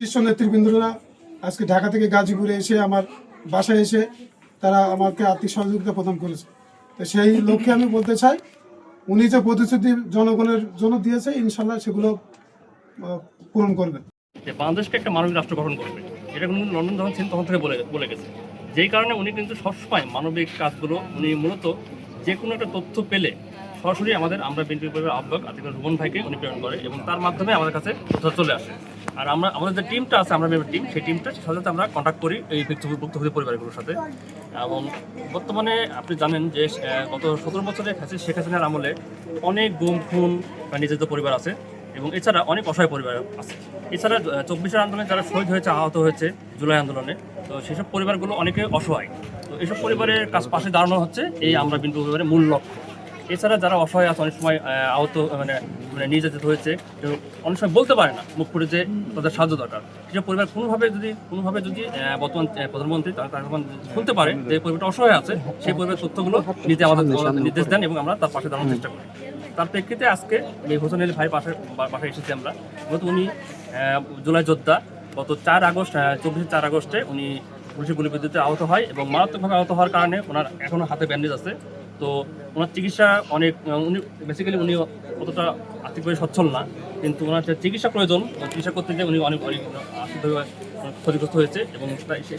শীর্ষ নেতৃবৃন্দরা আজকে ঢাকা থেকে গাজীপুরে এসে আমার বাসায় এসে তারা আমাকে আর্থিক সহযোগিতা প্রদান করেছে। তো সেই লক্ষ্যে আমি বলতে চাই, উনি যে প্রতিশ্রুতি জনগণের জন্য দিয়েছে ইনশাল্লাহ সেগুলো পূরণ করবেন। বাংলাদেশকে একটা মানবিক রাষ্ট্র গঠন করবে, এটা কিন্তু লন্ডন যখন ছিলেন তখন থেকে বলে গেছে। যেই কারণে উনি কিন্তু সবসময় মানবিক কাজগুলো উনি মূলত যে কোনো একটা তথ্য পেলে সরাসরি আমরা বিএনপি পরিবারের আহ্বায়ক আতিকুর রহমান ভাইকে উনি প্রেরণ করে এবং তার মাধ্যমে আমাদের কাছে তথ্য চলে আসে। আর আমাদের যে টিমটা আছে, আমরা মেম্বার টিম, সেই টিমটার সাথে আমরা কন্ট্যাক্ট করি এই ভুক্তভোগী পরিবারগুলোর সাথে। এবং বর্তমানে আপনি জানেন যে গত 17 বছরে শেখ হাসিনার আমলে অনেক গুম খুন বা নির্যাতিত পরিবার আছে এবং এছাড়া অনেক অসহায় পরিবার আছে। এছাড়া 24 আন্দোলনে যারা শহীদ হয়েছে, আহত হয়েছে জুলাই আন্দোলনে, তো সেসব পরিবারগুলো অনেকে অসহায়। তো এইসব পরিবারের পাশে দাঁড়ানো হচ্ছে এই আমরা বিএনপি পরিবারের মূল লক্ষ্য। এছাড়া যারা অসহায় আছে, অনেক সময় আহত মানে নির্যাতিত হয়েছে, তো অনেক সময় বলতে পারে না মুখ করে যে তাদের সাহায্য দরকার। সেসব পরিবার কোনোভাবে যদি বর্তমান প্রধানমন্ত্রী তার শুনতে পারে যে পরিবারটা অসহায় আছে, সেই পরিবারের তথ্যগুলো নিতে আমাদের নির্দেশ দেন এবং আমরা তার পাশে দাঁড়ানোর চেষ্টা করি। তার প্রেক্ষিতে আজকে এই হোসেন আলী ভাই পাশে এসেছি আমরা। উনি জুলাই যোদ্ধা। গত 4 আগস্টে উনি পুলিশের গুলিবিদ্যুতে আহত হয় এবং মারাত্মকভাবে আহত হওয়ার কারণে ওনার এখনও হাতে ব্যান্ডেজ আছে। তো ওনার চিকিৎসা উনি অতটা আর্থিকভাবে সচ্ছল না, কিন্তু ওনার যে চিকিৎসা প্রয়োজন, চিকিৎসা করতে গিয়ে উনি অনেক আর্থিকভাবে ক্ষতিগ্রস্ত হয়েছে এবং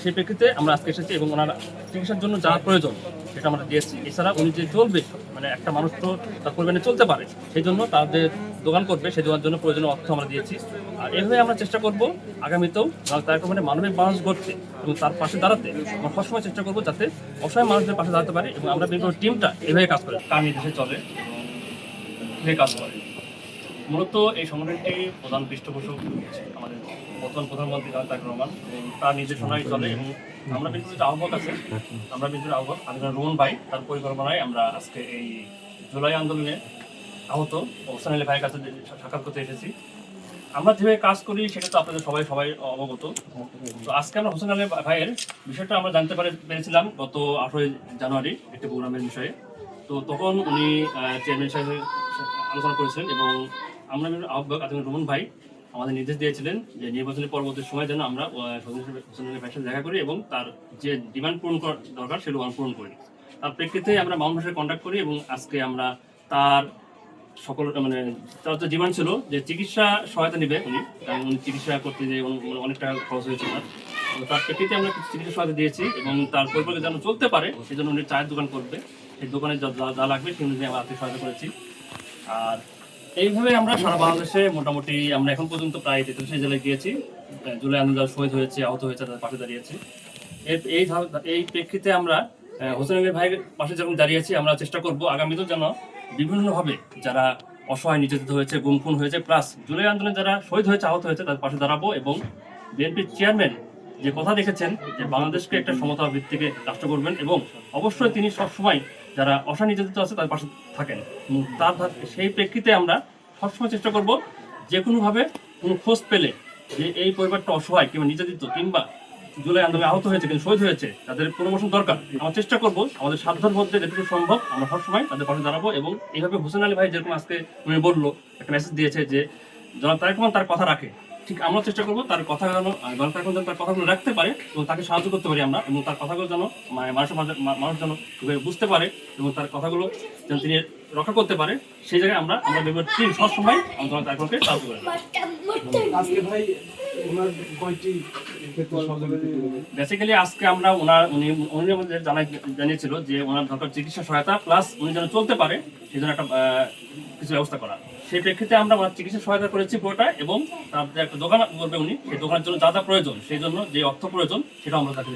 সেই প্রেক্ষিতে আমরা আজকে এসেছি এবং ওনার চিকিৎসার জন্য যা প্রয়োজন সেটা আমরা দিয়েছি। এছাড়া উনি যে চলবে, মানে একটা মানুষ তো তার পরিমাণে চলতে পারে, সেই জন্য তার যে দোকান করবে সেই দোকানের জন্য প্রয়োজনীয় অর্থ আমরা দিয়েছি। আর এভাবে আমরা চেষ্টা করব আগামীতেও তার মানে মানবিক বাংলাদেশ গড়তে এবং তার পাশে দাঁড়াতে আমরা সবসময় চেষ্টা করবো যাতে অসহায় মানুষদের পাশে দাঁড়াতে পারে। এবং আমরা বিভিন্ন টিমটা এভাবে কাজ করে কার নির্দেশে চলে এবং কাজ করে। মূলত এই সংগঠনটি প্রধান পৃষ্ঠপোষক আমাদের বর্তমান প্রধানমন্ত্রী তারেক রহমান, এবং তার নির্দেশনায় চলে। এবং আমরা বিএনপির আহ্বায়ক আছে, আমরা বিএনপির আহ্বায়ক আতিকুর রহমান ভাই, তার পরিকল্পনায় আমরা আজকে এই জুলাই আন্দোলনে আহত হোসেন আলী ভাইয়ের কাছে সাক্ষাৎ করতে এসেছি। আমরা যেভাবে কাজ করি সেটা তো আপনাদের সবাই অবগত। তো আজকে আমরা হোসেন আলী ভাইয়ের বিষয়টা আমরা জানতে পেরেছিলাম গত 18 জানুয়ারি একটি প্রোগ্রামের বিষয়ে। তো তখন উনি চেয়ারম্যান সাহেবের আলোচনা করেছিলেন এবং আমরা আহ্বায়ক আতিকুর রহমান ভাই আমাদের নির্দেশ দিয়েছিলেন যে নির্বাচনের পরবর্তী সময় যেন আমরা হোসেন আলী ভাইয়ের সাথে দেখা করি এবং তার যে ডিমান্ড পূরণ করা দরকার সেগুলো পূরণ করি। তার প্রেক্ষিতে আমরা মামুন ভাইয়ের কন্ট্যাক্ট করি এবং আজকে আমরা তার তার যে ডিমান্ড ছিল যে চিকিৎসা সহায়তা নেবে উনি, কারণ উনি চিকিৎসা করতে যে অনেক টাকা খরচ হয়েছিল। তার প্রেক্ষিতে আমরা কিছু চিকিৎসা সহায়তা দিয়েছি এবং তার পরিবারকে যেন চলতে পারে সেই জন্য উনি চায়ের দোকান করবে, সেই দোকানে যা লাগবে সেই অনুযায়ী আমরা আর্থিক সহায়তা করেছি। আর এইভাবে আমরা সারা বাংলাদেশে মোটামুটি আমরা এখন পর্যন্ত প্রায় 43 জেলায় গিয়েছি। জুলাই আন্দোলন শহীদ হয়েছে, আহত হয়েছে, তাদের পাশে দাঁড়িয়েছি। এই প্রেক্ষিতে আমরা হোসেন আলী ভাইয়ের পাশে যখন দাঁড়িয়েছি, আমরা চেষ্টা করব আগামীতেও যেন বিভিন্নভাবে যারা অসহায় নির্যাতিত হয়েছে, গুম খুন হয়েছে, প্লাস জুলাই আন্দোলনে যারা শহীদ হয়েছে, আহত হয়েছে, তাদের পাশে দাঁড়াবো। এবং বিএনপির চেয়ারম্যান যে কথা দেখেছেন যে বাংলাদেশকে একটা সমতা ভিত্তিকে রাষ্ট্র করবেন এবং অবশ্যই তিনি সবসময় যারা অসহায় নির্যাতিত আছে তাদের পাশে থাকেন। সেই প্রেক্ষিতে আমরা সবসময় চেষ্টা করব যে কোনোভাবে কোনো খোঁজ পেলে যে এই পরিবারটা অসহায় কিংবা নির্যাতিত কিংবা জুলাই আন্দোলনে আহত হয়েছে কিন্তু শহীদ হয়েছে, তাদের প্রমোশন দরকার, আমরা চেষ্টা করব আমাদের সাধ্যের মধ্যে যেটুকু সম্ভব আমরা সবসময় তাদের পাশে দাঁড়াবো। এবং এইভাবে হোসেন আলী ভাই যেরকম আজকে উনি বললো, একটা মেসেজ দিয়েছে যে জনাব তারেক রহমান তার কথা রাখে, ঠিক আমরা চেষ্টা করবো তার কথা যেন তার কথাগুলো রাখতে পারে এবং তাকে সাহায্য করতে পারি আমরা, এবং তার কথাগুলো যেন মানুষ যেন বুঝতে পারে এবং তার কথাগুলো যেন তিনি রক্ষা করতে পারে, সেই জায়গায় আমরা বিভিন্ন টিম সবসময় জনাব তারেক রহমানকে সাহায্য করি। বেসিক্যালি আজকে আমরা উনি আমাদের জানিয়েছিল যে ওনার দরকার চিকিৎসা সহায়তা, প্লাস উনি যেন চলতে পারে সেই জন্য একটা কিছু ব্যবস্থা করা। সেই প্রেক্ষিতে আমরা ওনার চিকিৎসা সহায়তা করেছি পুরোটা, এবং তার যে একটা দোকান করবে উনি, সেই দোকানের জন্য যা যা প্রয়োজন, সেই জন্য যে অর্থ প্রয়োজন সেটা আমরা তাকে